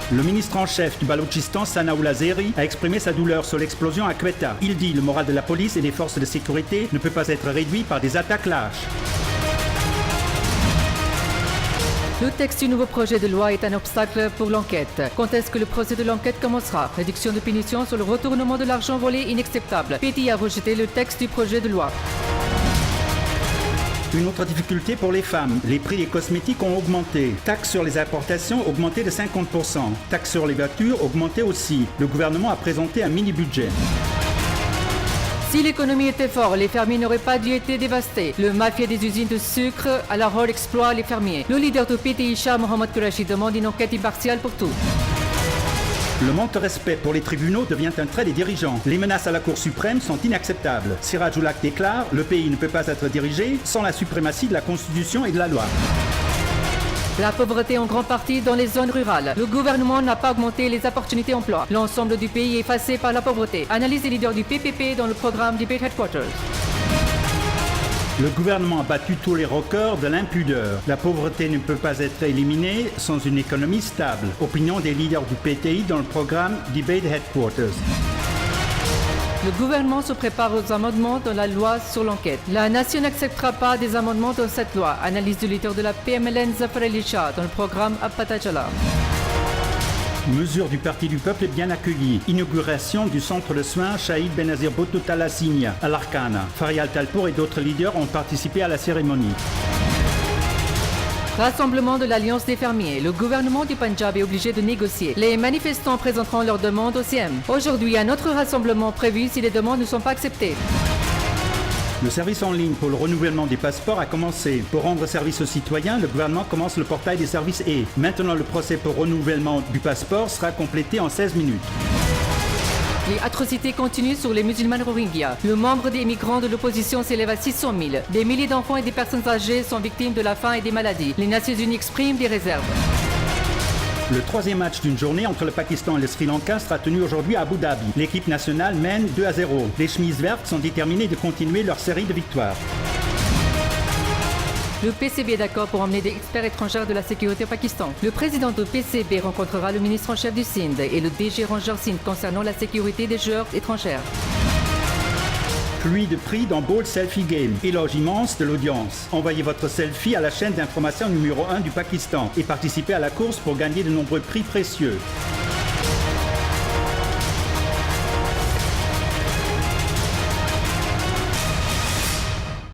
Le ministre en chef du Baloutchistan, Sanaoula Zeri, a exprimé sa douleur sur l'explosion à Quetta. Il dit le moral de la police et des forces de sécurité ne peut pas être réduit par des attaques lâches. Le texte du nouveau projet de loi est un obstacle pour l'enquête. Quand est-ce que le procès de l'enquête commencera? Réduction de punition sur le retournement de l'argent volé inacceptable. PTI a rejeté le texte du projet de loi. Une autre difficulté pour les femmes, les prix des cosmétiques ont augmenté. Taxes sur les importations augmentées de 50%. Taxes sur les voitures augmentées aussi. Le gouvernement a présenté un mini-budget. Si l'économie était forte, les fermiers n'auraient pas dû être dévastés. Le mafia des usines de sucre à Lahore exploite les fermiers. Le leader du PTI, Shah Mohammad Qureshi, demande une enquête impartiale pour tout. Le manque de respect pour les tribunaux devient un trait des dirigeants. Les menaces à la Cour suprême sont inacceptables. Siraj Ulhaq déclare « Le pays ne peut pas être dirigé sans la suprématie de la Constitution et de la loi ». La pauvreté en grande partie dans les zones rurales. Le gouvernement n'a pas augmenté les opportunités d'emploi. L'ensemble du pays est effacé par la pauvreté. Analyse des leaders du PPP dans le programme Debate Headquarters. Le gouvernement a battu tous les records de l'impudeur. La pauvreté ne peut pas être éliminée sans une économie stable. Opinion des leaders du PTI dans le programme Debate Headquarters. Le gouvernement se prépare aux amendements dans la loi sur l'enquête. La nation n'acceptera pas des amendements dans cette loi. Analyse du leader de la PMLN Zafar Ali Shah dans le programme Apatajala. Mesure du Parti du Peuple est bien accueillie. Inauguration du centre de soins Shahid Benazir Bhutto Talla Signa à Larkana. Farial Talpour et d'autres leaders ont participé à la cérémonie. Rassemblement de l'Alliance des fermiers. Le gouvernement du Punjab est obligé de négocier. Les manifestants présenteront leurs demandes au CM. Aujourd'hui, un autre rassemblement prévu si les demandes ne sont pas acceptées. Le service en ligne pour le renouvellement des passeports a commencé. Pour rendre service aux citoyens, le gouvernement commence le portail des services E. Maintenant, le procès pour renouvellement du passeport sera complété en 16 minutes. Les atrocités continuent sur les musulmans Rohingyas. Le nombre des migrants de l'opposition s'élève à 600 000. Des milliers d'enfants et des personnes âgées sont victimes de la faim et des maladies. Les Nations Unies expriment des réserves. Le troisième match d'une journée entre le Pakistan et le Sri Lanka sera tenu aujourd'hui à Abu Dhabi. L'équipe nationale mène 2-0. Les chemises vertes sont déterminées de continuer leur série de victoires. Le PCB est d'accord pour emmener des experts étrangers de la sécurité au Pakistan. Le président du PCB rencontrera le ministre en chef du Sindh et le DG Ranger Sindh concernant la sécurité des joueurs étrangers. Pluie de prix dans Bold Selfie Game. Éloge immense de l'audience. Envoyez votre selfie à la chaîne d'information numéro 1 du Pakistan et participez à la course pour gagner de nombreux prix précieux.